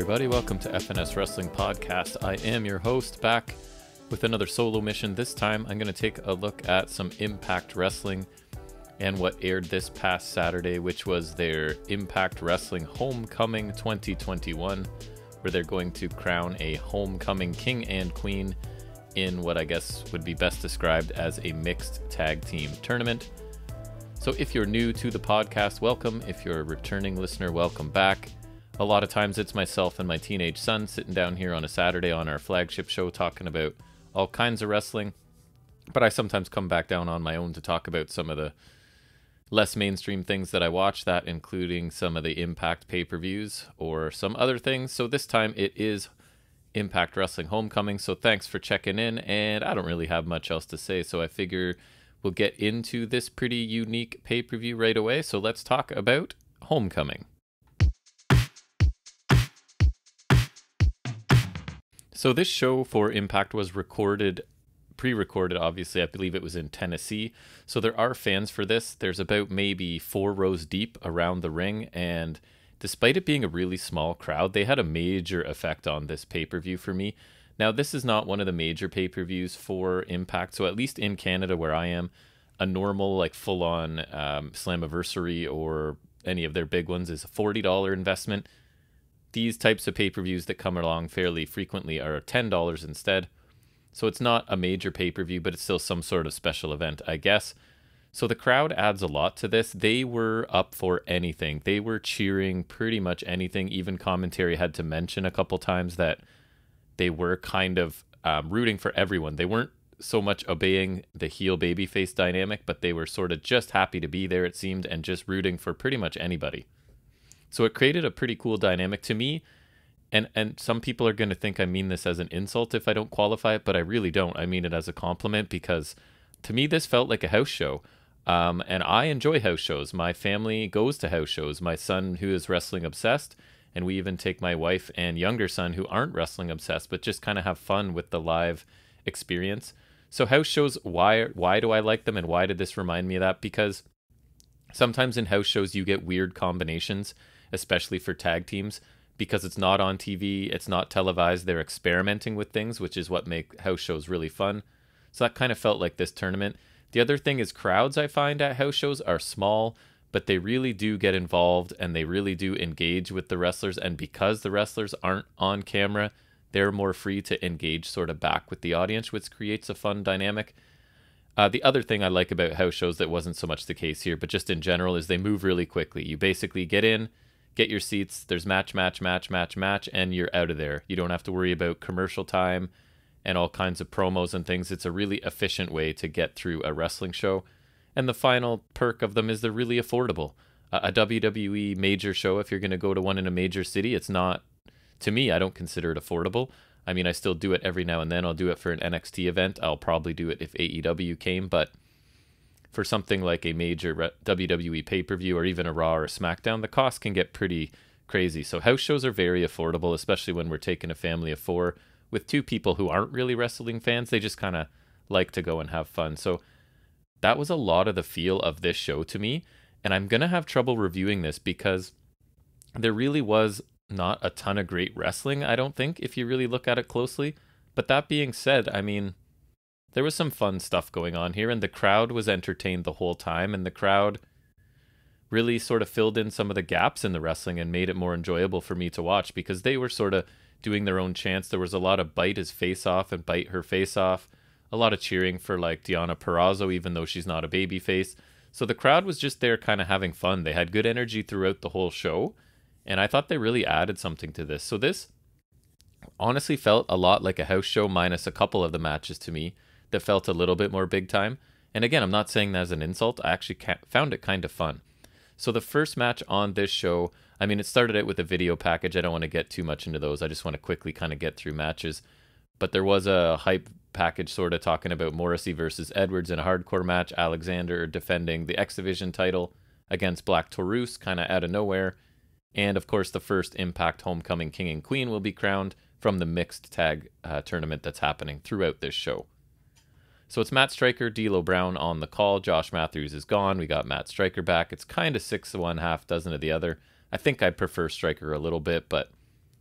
everybody. Welcome to FNS Wrestling Podcast. I am your host, back with another solo mission. This time, I'm going to take a look at some Impact Wrestling and what aired this past Saturday, which was their Impact Wrestling Homecoming 2021, where they're going to crown a homecoming king and queen in what I guess would be best described as a mixed tag team tournament. So if you're new to the podcast, welcome. If you're a returning listener, welcome back. A lot of times it's myself and my teenage son sitting down here on a Saturday on our flagship show talking about all kinds of wrestling. But I sometimes come back down on my own to talk about some of the less mainstream things that I watch, that including some of the Impact pay-per-views or some other things. So this time it is Impact Wrestling Homecoming. So thanks for checking in, and I don't really have much else to say. So I figure we'll get into this pretty unique pay-per-view right away. So let's talk about Homecoming. So this show for Impact was pre-recorded, obviously. I believe it was in Tennessee. So there are fans for this. There's about maybe 4 rows deep around the ring. And despite it being a really small crowd, they had a major effect on this pay-per-view for me. Now, this is not one of the major pay-per-views for Impact. So at least in Canada where I am, a normal, like full-on Slammiversary or any of their big ones is a $40 investment. These types of pay-per-views that come along fairly frequently are $10 instead. So it's not a major pay-per-view, but it's still some sort of special event, I guess. So the crowd adds a lot to this. They were up for anything. They were cheering pretty much anything. Even commentary had to mention a couple times that they were kind of rooting for everyone. They weren't so much obeying the heel babyface dynamic, but they were sort of just happy to be there, it seemed, and just rooting for pretty much anybody. So it created a pretty cool dynamic to me, and some people are going to think I mean this as an insult if I don't qualify it, but I really don't. I mean it as a compliment, because to me this felt like a house show, and I enjoy house shows. My family goes to house shows. My son, who is wrestling obsessed, and we even take my wife and younger son who aren't wrestling obsessed, but just kind of have fun with the live experience. So house shows, why do I like them, and why did this remind me of that? Because sometimes in house shows you get weird combinations, especially for tag teams, because it's not on TV, it's not televised, they're experimenting with things, which is what make house shows really fun. So that kind of felt like this tournament. The other thing is crowds I find at house shows are small, but they really do get involved and they really do engage with the wrestlers. And because the wrestlers aren't on camera, they're more free to engage sort of back with the audience, which creates a fun dynamic. The other thing I like about house shows that wasn't so much the case here, but just in general, is they move really quickly. You basically get in, get your seats, there's match, and you're out of there. You don't have to worry about commercial time and all kinds of promos and things. It's a really efficient way to get through a wrestling show. And the final perk of them is they're really affordable. A WWE major show, if you're going to go to one in a major city, it's not, to me, I don't consider it affordable. I mean, I still do it every now and then. I'll do it for an NXT event. I'll probably do it if AEW came, but for something like a major WWE pay-per-view or even a Raw or a SmackDown, the cost can get pretty crazy. So house shows are very affordable, especially when we're taking a family of 4 with 2 people who aren't really wrestling fans. They just kind of like to go and have fun. So that was a lot of the feel of this show to me. And I'm going to have trouble reviewing this because there really was not a ton of great wrestling, I don't think, if you really look at it closely. But that being said, I mean, there was some fun stuff going on here, and the crowd was entertained the whole time, and the crowd really sort of filled in some of the gaps in the wrestling and made it more enjoyable for me to watch, because they were sort of doing their own chants. There was a lot of bite his face off and bite her face off, a lot of cheering for like Tiana Perazzo, even though she's not a baby face. So the crowd was just there kind of having fun. They had good energy throughout the whole show, and I thought they really added something to this. So this honestly felt a lot like a house show, minus a couple of the matches to me that felt a little bit more big time. And again, I'm not saying that as an insult. I actually found it kind of fun. So the first match on this show, I mean, it started out with a video package. I don't want to get too much into those. I just want to quickly kind of get through matches. But there was a hype package sort of talking about Morrissey versus Edwards in a hardcore match. Alexander defending the X Division title against Black Taurus, kind of out of nowhere. And of course, the first Impact Homecoming King and Queen will be crowned from the mixed tag tournament that's happening throughout this show. So it's Matt Striker, D'Lo Brown on the call. Josh Matthews is gone. We got Matt Striker back. It's kind of 6 of one, half dozen of the other. I think I prefer Striker a little bit, but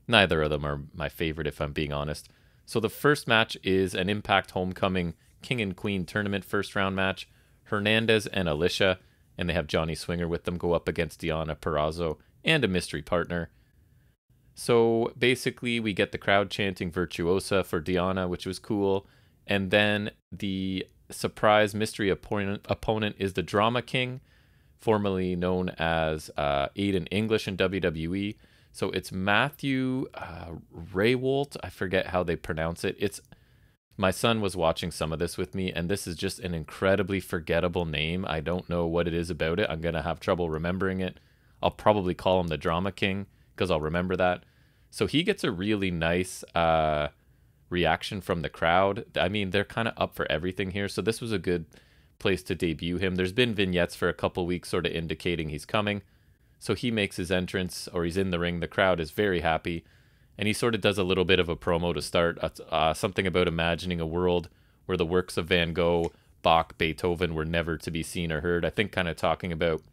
Neither of them are my favorite, if I'm being honest. So the first match is an Impact Homecoming King and Queen tournament first round match. Hernandez and Alicia, and they have Johnny Swinger with them, go up against Tiana, Perazzo, and a mystery partner. So basically, we get the crowd chanting Virtuosa for Tiana, which was cool. And then the surprise mystery opponent is the Drama King, formerly known as Aiden English in WWE. So it's Matthew Raywolt. I forget how they pronounce it. My son was watching some of this with me, and this is just an incredibly forgettable name. I don't know what it is about it. I'm going to have trouble remembering it. I'll probably call him the Drama King because I'll remember that. So he gets a really nice reaction from the crowd. I mean, they're kind of up for everything here. So this was a good place to debut him. There's been vignettes for a couple weeks sort of indicating he's coming. So he makes his entrance, or he's in the ring. The crowd is very happy. And he sort of does a little bit of a promo to start. Something about imagining a world where the works of Van Gogh, Bach, Beethoven were never to be seen or heard. I think kind of talking about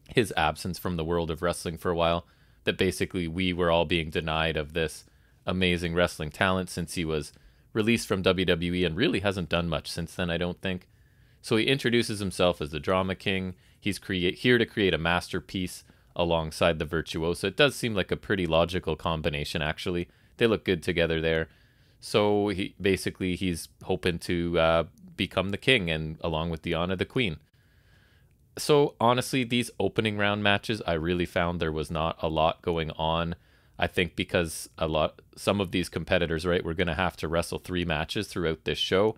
his absence from the world of wrestling for a while. That basically we were all being denied of this amazing wrestling talent since he was released from WWE and really hasn't done much since then, I don't think. So he introduces himself as the Drama King. He's here to create a masterpiece alongside the Virtuosa. It does seem like a pretty logical combination, actually. They look good together there. So he's hoping to become the king, and along with Tiana, the queen. So honestly, these opening round matches, I really found there was not a lot going on. I think because some of these competitors, right, were going to have to wrestle 3 matches throughout this show.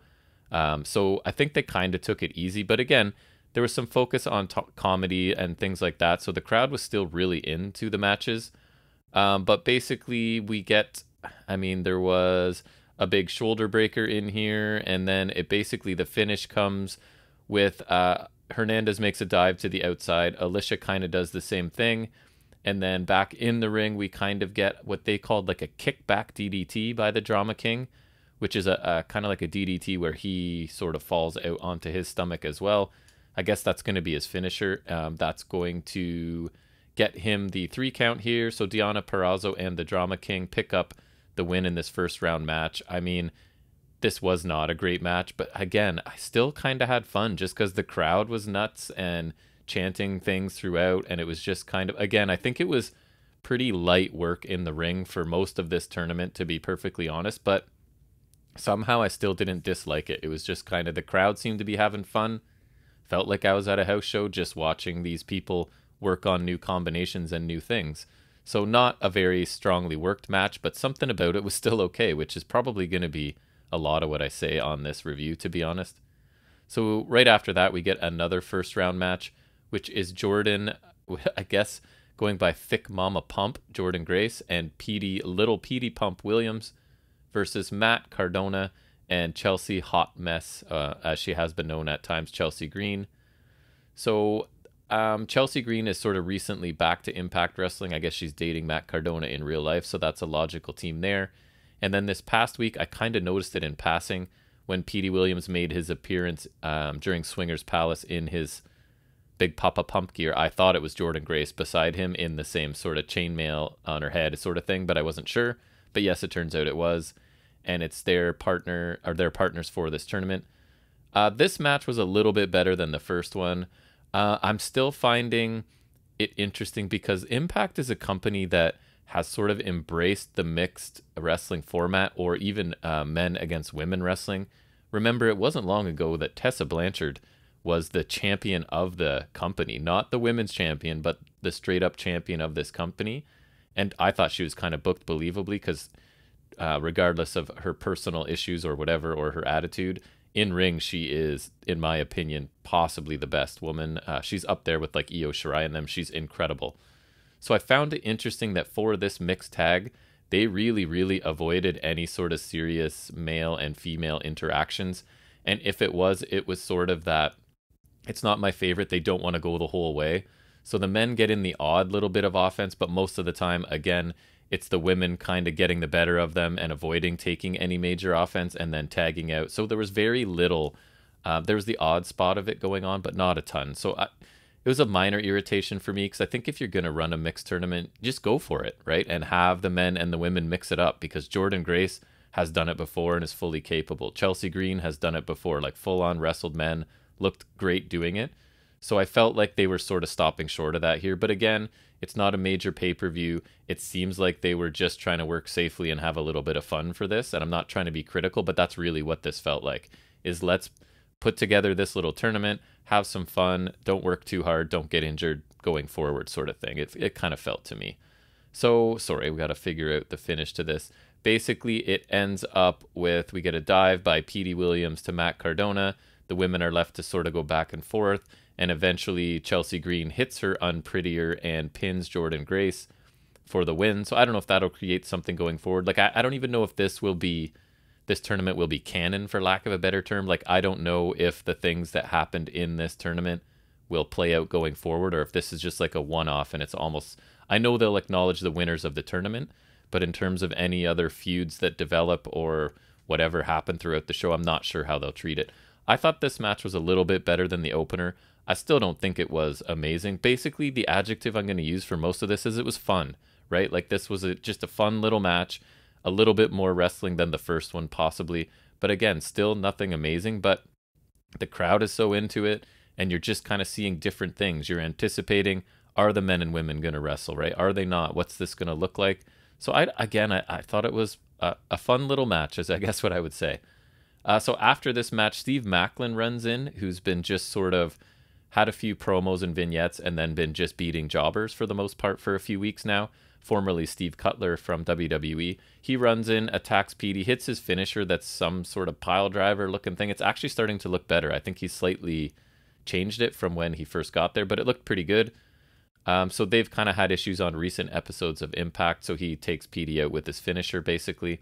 So I think they kind of took it easy. But again, there was some focus on comedy and things like that. So the crowd was still really into the matches. But basically there was a big shoulder breaker in here. And then the finish comes with Hernandez makes a dive to the outside. Alicia kind of does the same thing. And then back in the ring, we kind of get what they called like a kickback DDT by the Drama King, which is a kind of like a DDT where he sort of falls out onto his stomach as well. I guess that's going to be his finisher. That's going to get him the 3 count here. So Tiana, Perazzo, and the Drama King pick up the win in this first round match. I mean, this was not a great match, but again, I still kind of had fun just because the crowd was nuts and chanting things throughout. And it was just kind of, again, I think it was pretty light work in the ring for most of this tournament, to be perfectly honest. But somehow I still didn't dislike it. It was just kind of, the crowd seemed to be having fun. Felt like I was at a house show just watching these people work on new combinations and new things. So not a very strongly worked match, but something about it was still okay, which is probably going to be a lot of what I say on this review, to be honest. So right after that, we get another first round match, which is Jordan, I guess, going by Thick Mama Pump, Jordan Grace, and Little Petey Pump Williams versus Matt Cardona and Chelsea Hot Mess, as she has been known at times, Chelsea Green. So Chelsea Green is sort of recently back to Impact Wrestling. I guess she's dating Matt Cardona in real life, so that's a logical team there. And then this past week, I kind of noticed it in passing when Petey Williams made his appearance during Swingers Palace in his Big Papa Pump gear. I thought it was Jordan Grace beside him in the same sort of chainmail on her head sort of thing, but I wasn't sure. But yes, it turns out it was. And it's their partners for this tournament. This match was a little bit better than the first one. I'm still finding it interesting because Impact is a company that has sort of embraced the mixed wrestling format, or even men against women wrestling. Remember, it wasn't long ago that Tessa Blanchard was the champion of the company, not the women's champion, but the straight up champion of this company. And I thought she was kind of booked believably because regardless of her personal issues or whatever, or her attitude, in ring, she is, in my opinion, possibly the best woman. She's up there with like Io Shirai and them. She's incredible. So I found it interesting that for this mixed tag, they really, really avoided any sort of serious male and female interactions. And if it was sort of that, it's not my favorite. They don't want to go the whole way. So the men get in the odd little bit of offense, but most of the time, again, it's the women kind of getting the better of them and avoiding taking any major offense and then tagging out. So there was very little, there was the odd spot of it going on, but not a ton. So it it was a minor irritation for me, because I think if you're going to run a mixed tournament, just go for it, right? And have the men and the women mix it up, because Jordynne Grace has done it before and is fully capable. Chelsea Green has done it before, like full on wrestled men, looked great doing it. So I felt like they were sort of stopping short of that here. But again, it's not a major pay-per-view. It seems like they were just trying to work safely and have a little bit of fun for this. And I'm not trying to be critical, but that's really what this felt like, is let's put together this little tournament, have some fun, don't work too hard, don't get injured going forward, sort of thing. It kind of felt to me. So, sorry, we got to figure out the finish to this. Basically, it ends up with, we get a dive by Petey Williams to Matt Cardona. The women are left to sort of go back and forth. And eventually, Chelsea Green hits her unprettier and pins Jordynne Grace for the win. So I don't know if that'll create something going forward. Like, I don't even know if this tournament will be canon, for lack of a better term. Like, I don't know if the things that happened in this tournament will play out going forward, or if this is just like a one-off and it's almost... I know they'll acknowledge the winners of the tournament, but in terms of any other feuds that develop or whatever happened throughout the show, I'm not sure how they'll treat it. I thought this match was a little bit better than the opener. I still don't think it was amazing. Basically, the adjective I'm going to use for most of this is it was fun, right? Like, this was just a fun little match, a little bit more wrestling than the first one possibly. But again, still nothing amazing, but the crowd is so into it, and you're just kind of seeing different things. You're anticipating, are the men and women going to wrestle, right? Are they not? What's this going to look like? So I thought it was a fun little match, is I guess what I would say. So after this match, Steve Macklin runs in, who's been just sort of had a few promos and vignettes and then been just beating jobbers for the most part for a few weeks now. Formerly Steve Cutler from WWE. He runs in, attacks Petey, hits his finisher that's some sort of pile driver looking thing. It's actually starting to look better. I think he slightly changed it from when he first got there, but it looked pretty good. So they've kind of had issues on recent episodes of Impact, so he takes Petey out with his finisher, basically.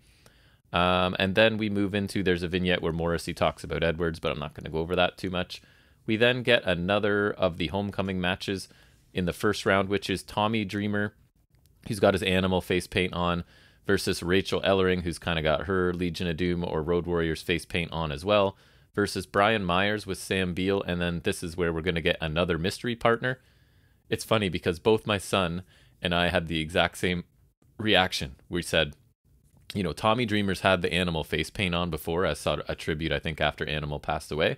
And then we move into, there's a vignette where Morrissey talks about Edwards, but I'm not going to go over that too much. We then get another of the homecoming matches in the first round, which is Tommy Dreamer, who's got his animal face paint on, versus Rachel Ellering, who's kind of got her Legion of Doom or Road Warriors face paint on as well, versus Brian Myers with Sam Beal. And then this is where we're going to get another mystery partner. It's funny because both my son and I had the exact same reaction. We said, you know, Tommy Dreamer's had the animal face paint on before. I saw a tribute, I think, after Animal passed away.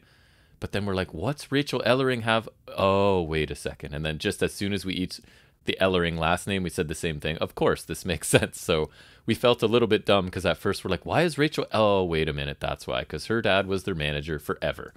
But then we're like, what's Rachel Ellering have? Oh, wait a second. And then just as soon as we each the Ellering last name, we said the same thing. Of course, this makes sense. So we felt a little bit dumb because at first we're like, why is Rachel? Oh, wait a minute. That's why. Because her dad was their manager forever.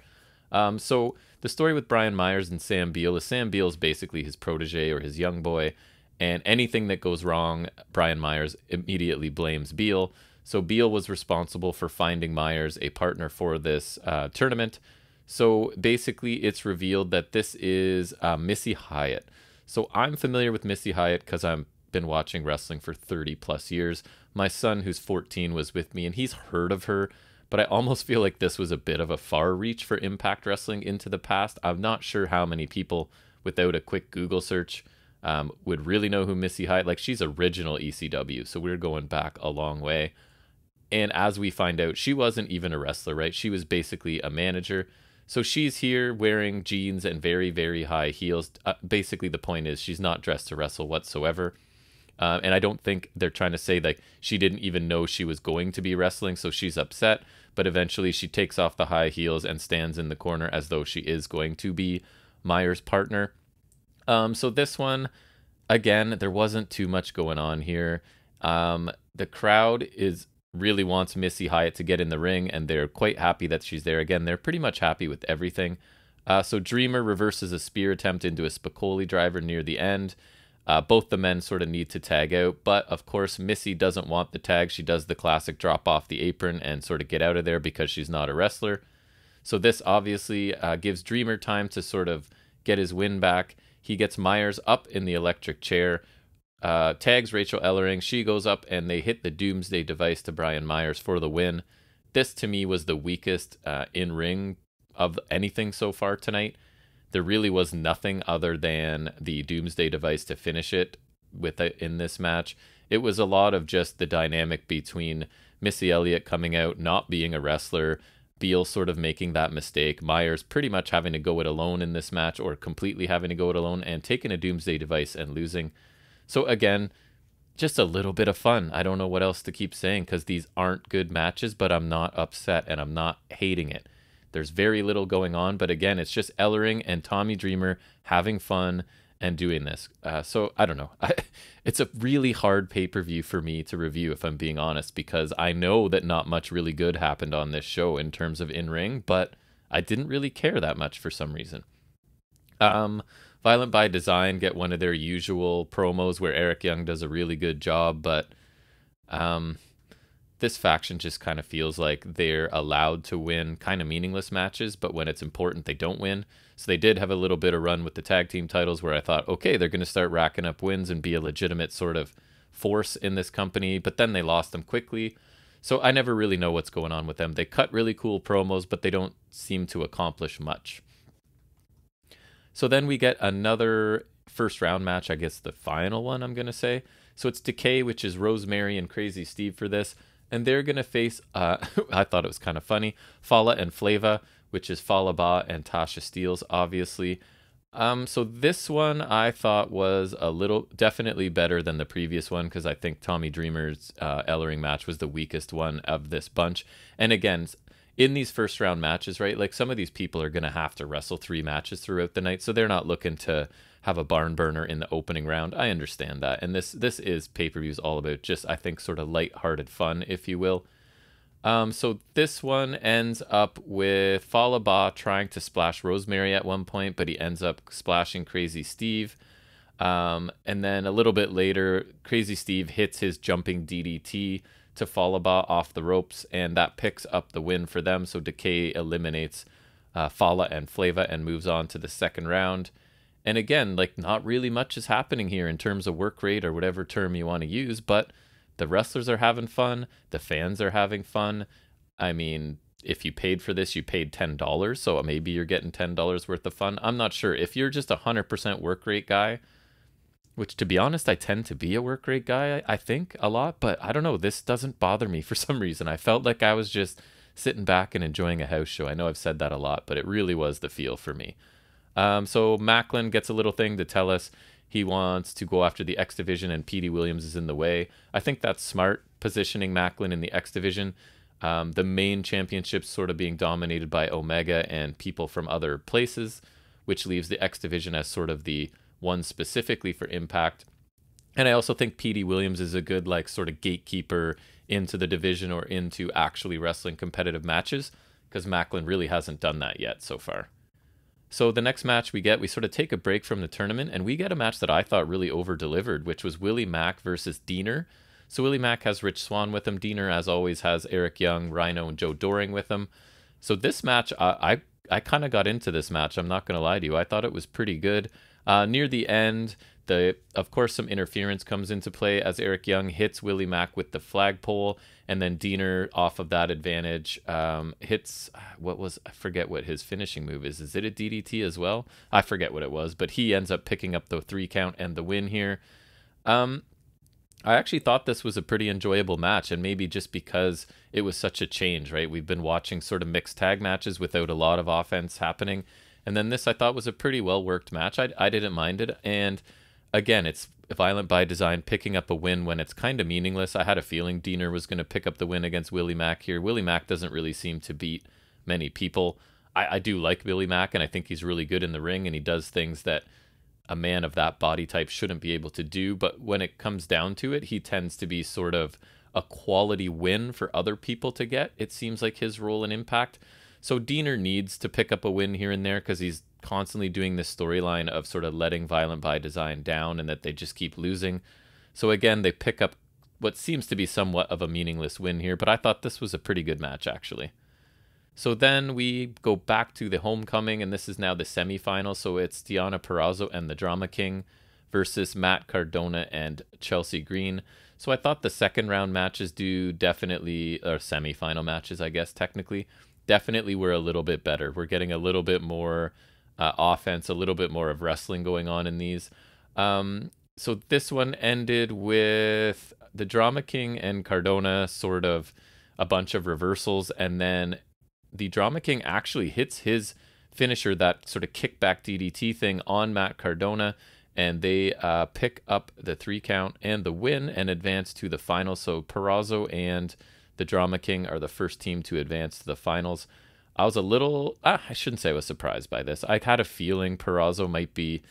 So the story with Brian Myers and Sam Beal is Sam Beal is basically his protege or his young boy. And anything that goes wrong, Brian Myers immediately blames Beal. So Beal was responsible for finding Myers a partner for this tournament. So basically, it's revealed that this is Missy Hyatt. So I'm familiar with Missy Hyatt because I've been watching wrestling for 30 plus years. My son, who's 14, was with me and he's heard of her. But I almost feel like this was a bit of a far reach for Impact Wrestling into the past. I'm not sure how many people, without a quick Google search, would really know who Missy Hyatt. Like, she's original ECW, so we're going back a long way. And as we find out, she wasn't even a wrestler, right? She was basically a manager. So she's here wearing jeans and very, very high heels. Basically, the point is she's not dressed to wrestle whatsoever. And I don't think they're trying to say like she didn't even know she was going to be wrestling, so she's upset. But eventually she takes off the high heels and stands in the corner as though she is going to be Myers' partner. So this one, again, there wasn't too much going on here. The crowd really wants Missy Hyatt to get in the ring, and they're quite happy that she's there. Again, they're pretty much happy with everything. So Dreamer reverses a spear attempt into a Spicoli driver near the end. Both the men sort of need to tag out, but of course Missy doesn't want the tag. She does the classic drop off the apron and sort of get out of there because she's not a wrestler. So this obviously gives Dreamer time to sort of get his win back. He gets Myers up in the electric chair, tags Rachel Ellering. She goes up and they hit the Doomsday device to Brian Myers for the win. This to me was the weakest in-ring of anything so far tonight. There really was nothing other than the Doomsday device to finish it with in this match. It was a lot of just the dynamic between Missy Elliott coming out, not being a wrestler, Beal sort of making that mistake. Myers pretty much having to go it alone in this match, or completely having to go it alone, and taking a Doomsday Device and losing. So again, just a little bit of fun. I don't know what else to keep saying, because these aren't good matches, but I'm not upset and I'm not hating it. There's very little going on, but again, it's just Ellering and Tommy Dreamer having fun and doing this. So I don't know. It's a really hard pay-per-view for me to review, if I'm being honest, because I know that not much really good happened on this show in terms of in-ring, but I didn't really care that much for some reason. Violent by Design get one of their usual promos where Eric Young does a really good job, but this faction just kind of feels like they're allowed to win kind of meaningless matches, but when it's important, they don't win. So they did have a little bit of run with the tag team titles where I thought, okay, they're going to start racking up wins and be a legitimate sort of force in this company, but then they lost them quickly. So I never really know what's going on with them. They cut really cool promos, but they don't seem to accomplish much. So then we get another first round match, I guess the final one, I'm going to say. So it's Decay, which is Rosemary and Crazy Steve for this. And they're going to face, I thought it was kind of funny, Fala and Flava, which is Falaba and Tasha Steelz, obviously. So this one I thought was definitely better than the previous one, because I think Tommy Dreamer's Ellering match was the weakest one of this bunch. And again, in these first round matches, right, like some of these people are going to have to wrestle 3 matches throughout the night, so they're not looking to have a barn burner in the opening round. I understand that. And this is pay-per-views all about just, I think, sort of lighthearted fun, if you will. So this one ends up with Falaba trying to splash Rosemary at one point, but he ends up splashing Crazy Steve. And then a little bit later, Crazy Steve hits his jumping DDT to Falaba off the ropes, and that picks up the win for them. So Decay eliminates Fala and Flava and moves on to the second round. And again, like, not really much is happening here in terms of work rate or whatever term you want to use, but the wrestlers are having fun. The fans are having fun. I mean, if you paid for this, you paid $10, so maybe you're getting $10 worth of fun. I'm not sure. If you're just a 100% work rate guy, which, to be honest, I tend to be a work rate guy, I think, a lot, but I don't know. This doesn't bother me for some reason. I felt like I was just sitting back and enjoying a house show. I know I've said that a lot, but it really was the feel for me. So Macklin gets a little thing to tell us he wants to go after the X Division and Petey Williams is in the way. I think that's smart, positioning Macklin in the X Division. The main championship's sort of being dominated by Omega and people from other places, which leaves the X Division as sort of the one specifically for Impact. And I also think Petey Williams is a good, like, sort of gatekeeper into the division or into actually wrestling competitive matches, because Macklin really hasn't done that yet so far. So the next match we sort of take a break from the tournament, and we get a match that I thought really over-delivered, which was Willie Mack versus Diener. So Willie Mack has Rich Swann with him. Diener, as always, has Eric Young, Rhino, and Joe Doring with him. So this match, I kind of got into this match. I'm not going to lie to you. I thought it was pretty good. Near the end, of course, some interference comes into play as Eric Young hits Willie Mack with the flagpole, and then Diener, off of that advantage, hits, I forget what his finishing move is. Is it a DDT as well? I forget what it was, but he ends up picking up the 3 count and the win here. I actually thought this was a pretty enjoyable match, and maybe just because it was such a change, right? We've been watching sort of mixed tag matches without a lot of offense happening, and then this I thought was a pretty well-worked match. I didn't mind it, and again, it's Violent by Design picking up a win when it's kind of meaningless. I had a feeling Diener was going to pick up the win against Willie Mack here. Willie Mack doesn't really seem to beat many people. I do like Willie Mack, and I think he's really good in the ring, and he does things that a man of that body type shouldn't be able to do. But when it comes down to it, he tends to be sort of a quality win for other people to get. It seems like his role in Impact. So Diener needs to pick up a win here and there, because he's constantly doing this storyline of sort of letting Violent by Design down and that they just keep losing. So again, they pick up what seems to be somewhat of a meaningless win here, but I thought this was a pretty good match, actually. So then we go back to the homecoming, and this is now the semifinal. So it's Tiana Perazzo and the Drama King versus Matt Cardona and Chelsea Green. So I thought the second round matches or semifinal matches, I guess, technically, definitely were a little bit better. We're getting a little bit more offense, a little bit more of wrestling going on in these. So this one ended with the Drama King and Cardona sort of a bunch of reversals, and then the Drama King actually hits his finisher, that sort of kickback DDT thing, on Matt Cardona, and they pick up the 3 count and the win and advance to the finals. So Perazzo and the Drama King are the first team to advance to the finals. I was a little, I shouldn't say I was surprised by this. I had a feeling Perazzo might be,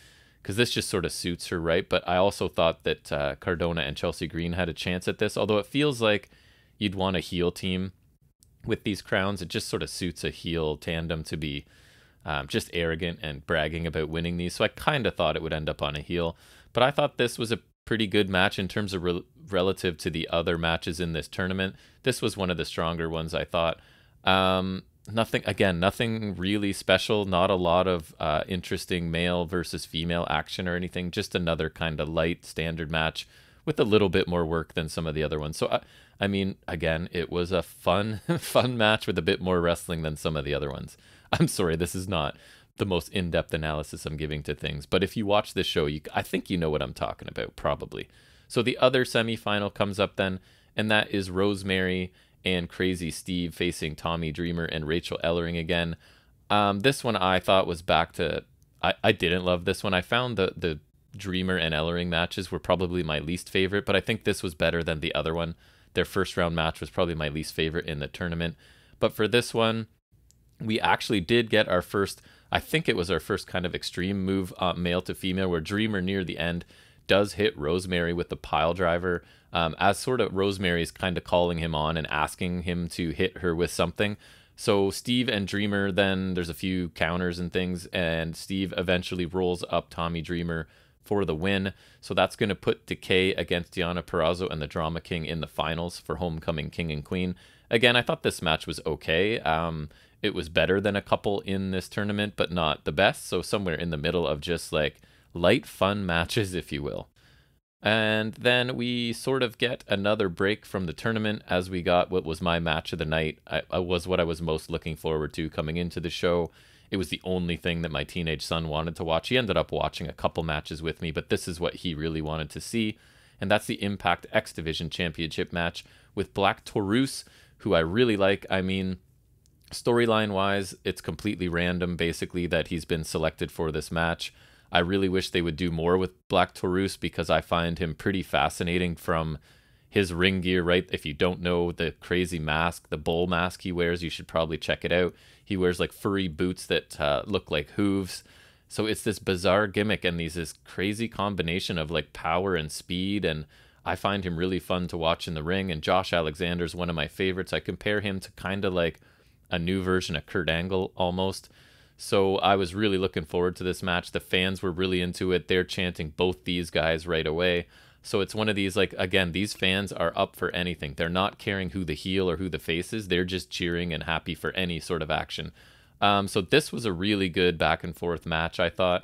because this just sort of suits her, right? But I also thought that Cardona and Chelsea Green had a chance at this, although it feels like you'd want a heel team with these crowns. It just sort of suits a heel tandem to be just arrogant and bragging about winning these. So I kind of thought it would end up on a heel. But I thought this was a pretty good match in terms of relative to the other matches in this tournament. This was one of the stronger ones, I thought. Nothing really special. Not a lot of interesting male versus female action or anything. Just another kind of light standard match with a little bit more work than some of the other ones. So, I mean, again, it was a fun match with a bit more wrestling than some of the other ones. I'm sorry, this is not the most in-depth analysis I'm giving to things, but if you watch this show, I think you know what I'm talking about, probably. So the other semifinal comes up then, and that is Rosemary and Crazy Steve facing Tommy Dreamer and Rachel Ellering again. This one I thought was back to... I didn't love this one. I found the Dreamer and Ellering matches were probably my least favorite, but I think this was better than the other one. Their first round match was probably my least favorite in the tournament. But for this one, we actually did get our first, I think it was our first kind of extreme move, male to female, where Dreamer near the end does hit Rosemary with the pile driver, as sort of Rosemary is kind of calling him on and asking him to hit her with something. So Steve and Dreamer, then there's a few counters and things, and Steve eventually rolls up Tommy Dreamer for the win. So that's going to put Decay against Tiana, Perazzo, and the Drama King in the finals for Homecoming King and Queen. Again, I thought this match was okay. It was better than a couple in this tournament, but not the best. So somewhere in the middle of just like light fun matches, if you will. And then we sort of get another break from the tournament as we got what was my match of the night. I was what I was most looking forward to coming into the show. It was the only thing that my teenage son wanted to watch. He ended up watching a couple matches with me, but this is what he really wanted to see. And that's the Impact X Division Championship match with Black Taurus, who I really like. I mean, storyline-wise, it's completely random, basically, that he's been selected for this match. I really wish they would do more with Black Taurus because I find him pretty fascinating from his ring gear, right? If you don't know the crazy mask, the bull mask he wears, you should probably check it out. He wears like furry boots that look like hooves. So it's this bizarre gimmick and this crazy combination of like power and speed, and I find him really fun to watch in the ring. And Josh Alexander's one of my favorites. I compare him to kind of like a new version of Kurt Angle almost. So I was really looking forward to this match. The fans were really into it. They're chanting both these guys right away. So it's one of these, like, again, these fans are up for anything. They're not caring who the heel or who the face is. They're just cheering and happy for any sort of action. So this was a really good back and forth match, I thought.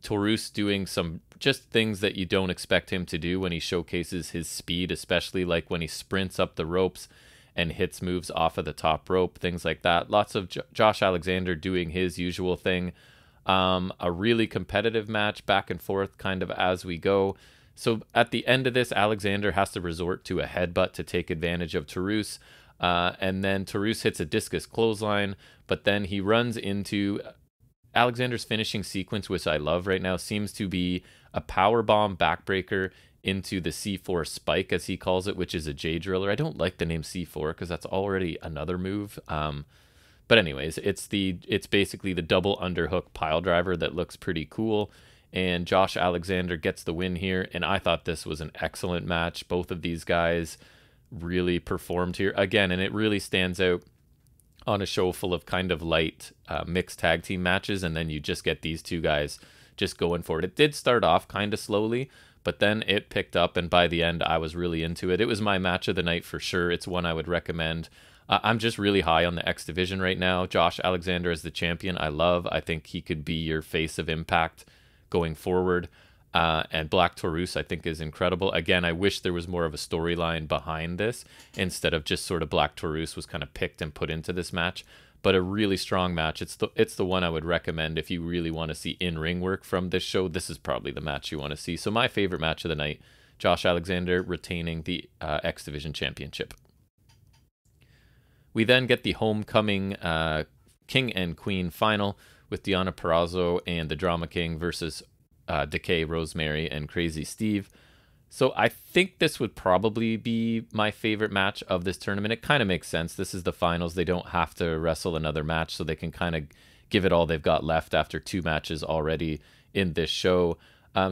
Taurus doing some just things that you don't expect him to do when he showcases his speed, especially like when he sprints up the ropes and hits moves off of the top rope, things like that. Lots of Josh Alexander doing his usual thing. A really competitive match, back and forth kind of as we go. So at the end of this, Alexander has to resort to a headbutt to take advantage of Taurus. And then Taurus hits a discus clothesline, but then he runs into Alexander's finishing sequence, which I love right now, seems to be a powerbomb backbreaker into the C4 spike, as he calls it, which is a J driller. I don't like the name C4 because that's already another move. But anyways, it's basically the double underhook pile driver that looks pretty cool. And Josh Alexander gets the win here. And I thought this was an excellent match. Both of these guys really performed here again, and it really stands out on a show full of kind of light mixed tag team matches, and then you just get these two guys just going for it. It did start off kind of slowly, but then it picked up, and by the end I was really into it. It was my match of the night for sure. It's one I would recommend. I'm just really high on the X Division right now. Josh Alexander as the champion, I love. I think he could be your face of Impact going forward. And Black Taurus, I think, is incredible. Again, I wish there was more of a storyline behind this instead of just sort of Black Taurus was kind of picked and put into this match. But a really strong match. It's the one I would recommend if you really want to see in-ring work from this show. This is probably the match you want to see. So my favorite match of the night, Josh Alexander retaining the X Division Championship. We then get the homecoming King and Queen final with Tiana, Perazzo and the Drama King versus Decay, Rosemary, and Crazy Steve. So I think this would probably be my favorite match of this tournament. It kind of makes sense. This is the finals. They don't have to wrestle another match, so they can kind of give it all they've got left after 2 matches already in this show.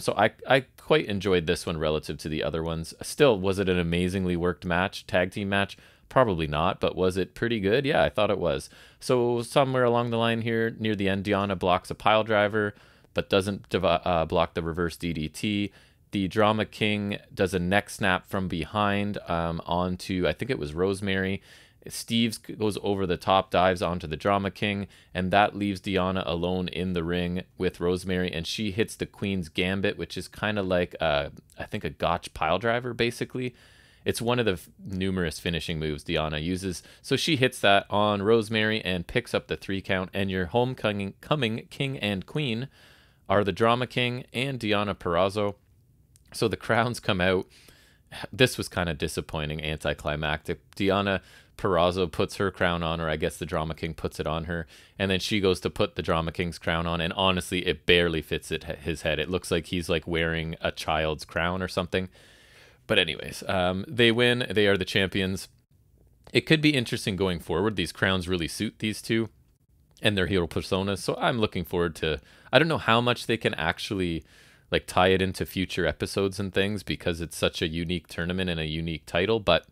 So I quite enjoyed this one relative to the other ones. Still, was it an amazingly worked match, tag team match? Probably not, but was it pretty good? Yeah, I thought it was. So somewhere along the line here, near the end, Tiana blocks a pile driver, but doesn't block the reverse DDT. The Drama King does a neck snap from behind onto, I think it was Rosemary. Steve goes over the top, dives onto the Drama King, and that leaves Tiana alone in the ring with Rosemary, and she hits the Queen's Gambit, which is kind of like, I think, a gotch pile driver, basically. It's one of the numerous finishing moves Tiana uses. So she hits that on Rosemary and picks up the 3 count, and your homecoming King and Queen are the Drama King and Tiana, Perazzo. So the crowns come out. This was kind of disappointing, anticlimactic. Tiana, Perazzo puts her crown on, or I guess the Drama King puts it on her, and then she goes to put the Drama King's crown on, and honestly, it barely fits his head. It looks like he's like wearing a child's crown or something. But anyways, they win. They are the champions. It could be interesting going forward. These crowns really suit these two and their hero personas. So I'm looking forward to, I don't know how much they can actually like tie it into future episodes and things, because it's such a unique tournament and a unique title. But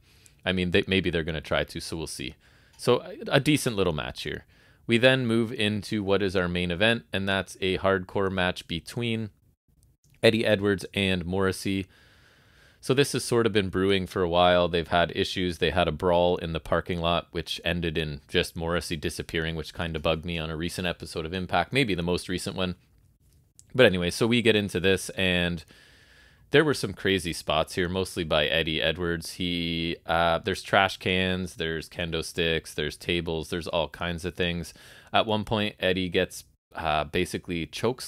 I mean, maybe they're going to try to, so we'll see. So a decent little match here. We then move into what is our main event, and that's a hardcore match between Eddie Edwards and Morrissey. So this has sort of been brewing for a while. They've had issues. They had a brawl in the parking lot, which ended in just Morrissey disappearing, which kind of bugged me on a recent episode of Impact, maybe the most recent one. But anyway, so we get into this, and there were some crazy spots here, mostly by Eddie Edwards. There's trash cans, there's kendo sticks, there's tables, there's all kinds of things. At one point, Eddie gets basically choke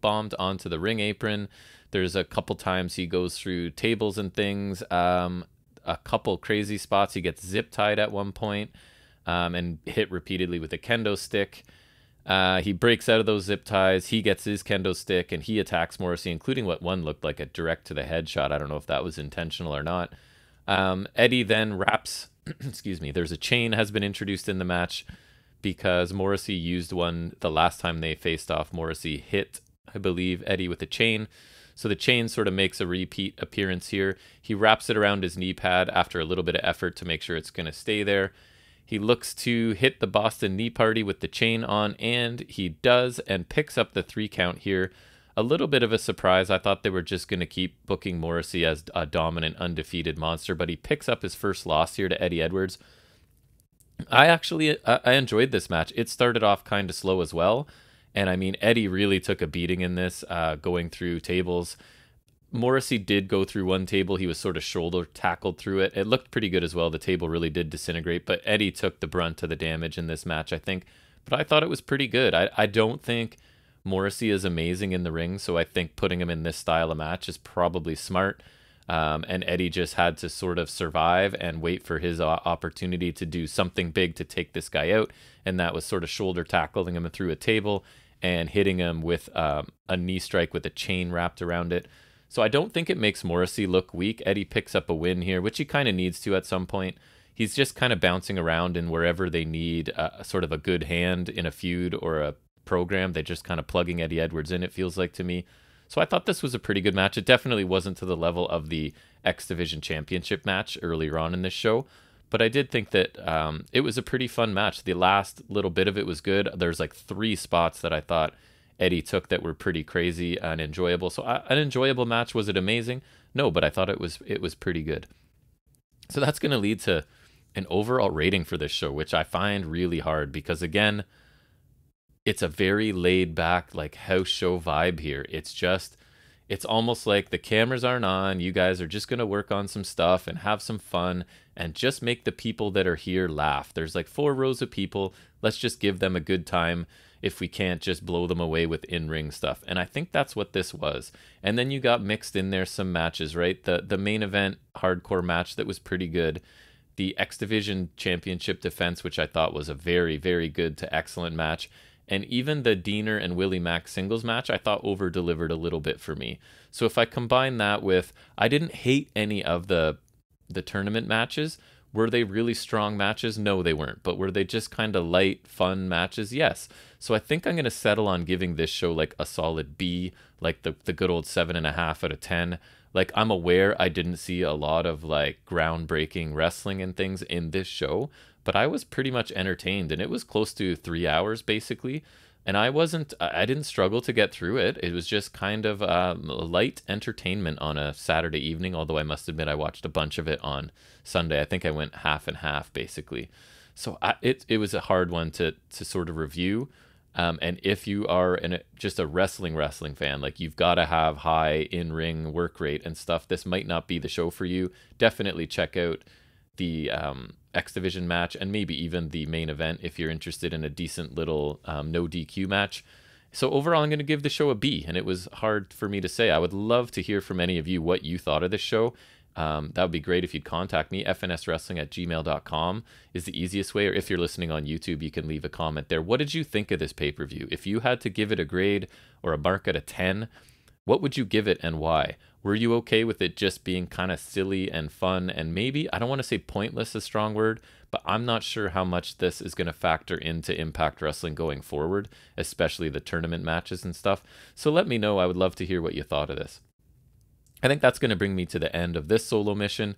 bombed onto the ring apron. There's a couple times he goes through tables and things. A couple crazy spots. He gets zip tied at one point and hit repeatedly with a kendo stick. He breaks out of those zip ties. He gets his kendo stick and he attacks Morrissey, including what one looked like a direct to the head shot. I don't know if that was intentional or not. Eddie then wraps, excuse me, there's a chain has been introduced in the match because Morrissey used one the last time they faced off. Morrissey hit, I believe, Eddie with a chain. So the chain sort of makes a repeat appearance here. He wraps it around his knee pad after a little bit of effort to make sure it's going to stay there. He looks to hit the Boston Knee Party with the chain on, and he does, and picks up the 3 count here. A little bit of a surprise. I thought they were just going to keep booking Morrissey as a dominant, undefeated monster, but he picks up his first loss here to Eddie Edwards. I enjoyed this match. It started off kind of slow as well. And I mean, Eddie really took a beating in this, going through tables. Morrissey did go through one table. He was sort of shoulder tackled through it. It looked pretty good as well. The table really did disintegrate, but Eddie took the brunt of the damage in this match, I think. But I thought it was pretty good. I don't think Morrissey is amazing in the ring, so I think putting him in this style of match is probably smart. And Eddie just had to sort of survive and wait for his opportunity to do something big to take this guy out. And that was sort of shoulder tackling him through a table and hitting him with a knee strike with a chain wrapped around it. So I don't think it makes Morrissey look weak. Eddie picks up a win here, which he kind of needs to at some point. He's just kind of bouncing around, and wherever they need sort of a good hand in a feud or a program, they're just kind of plugging Eddie Edwards in, it feels like to me. So I thought this was a pretty good match. It definitely wasn't to the level of the X Division Championship match earlier on in this show, but I did think that it was a pretty fun match. The last little bit of it was good. There's like 3 spots that I thought Eddie took that were pretty crazy and enjoyable. So an enjoyable match. Was it amazing? No, but I thought it was pretty good. So that's going to lead to an overall rating for this show, which I find really hard because, again, it's a very laid back, like, house show vibe here. It's almost like the cameras aren't on. You guys are just going to work on some stuff and have some fun and just make the people that are here laugh. There's like 4 rows of people. Let's just give them a good time if we can't just blow them away with in-ring stuff. And I think that's what this was. And then you got mixed in there some matches, right? The main event hardcore match that was pretty good. the X Division Championship defense, which I thought was a very, very good to excellent match. And even the Diener and Willie Mack singles match, I thought over-delivered a little bit for me. So if I combine that with, I didn't hate any of the tournament matches. Were they really strong matches? No, they weren't. But were they just kind of light, fun matches? Yes. So I think I'm going to settle on giving this show like a solid B, like the good old 7.5 out of 10. Like, I'm aware I didn't see a lot of like groundbreaking wrestling and things in this show, but I was pretty much entertained, and it was close to 3 hours basically. And I didn't struggle to get through it. It was just kind of light entertainment on a Saturday evening, although I must admit I watched a bunch of it on Sunday. I think I went half and half basically. So it was a hard one to sort of review. And if you are just a wrestling fan, like, you've got to have high in-ring work rate and stuff, this might not be the show for you. Definitely check out the X Division match, and maybe even the main event if you're interested in a decent little no DQ match. So overall, I'm going to give the show a B, and it was hard for me to say. I would love to hear from any of you what you thought of this show. That would be great if you'd contact me. fnswrestling@gmail.com is the easiest way, or if you're listening on YouTube, you can leave a comment there. What did you think of this pay-per-view? If you had to give it a grade or a mark out of 10, what would you give it and why? Were you okay with it just being kind of silly and fun, and maybe, I don't want to say pointless, a strong word, but I'm not sure how much this is going to factor into Impact Wrestling going forward, especially the tournament matches and stuff. So let me know. I would love to hear what you thought of this. I think that's going to bring me to the end of this solo mission.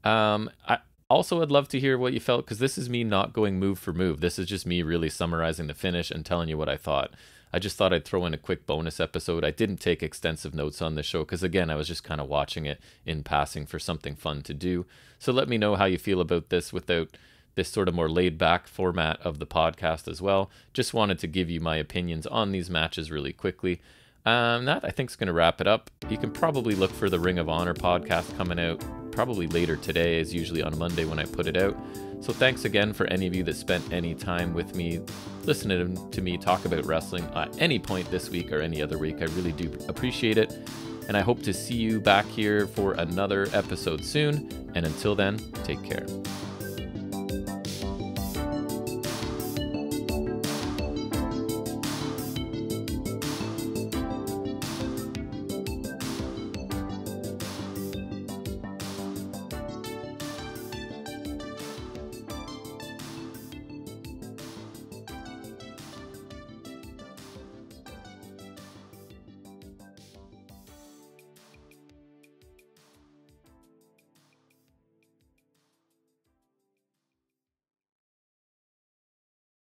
I also would love to hear what you felt, because this is me not going move for move. This is just me really summarizing the finish and telling you what I thought. I just thought I'd throw in a quick bonus episode. I didn't take extensive notes on the show because, again, I was just kind of watching it in passing for something fun to do. So let me know how you feel about this without this sort of more laid-back format of the podcast as well. Just wanted to give you my opinions on these matches really quickly. That, I think, is going to wrap it up. You can probably look for the Ring of Honor podcast coming out probably later today, as usually on Monday when I put it out. So thanks again for any of you that spent any time with me listening to me talk about wrestling at any point this week or any other week. I really do appreciate it. And I hope to see you back here for another episode soon. And until then, take care.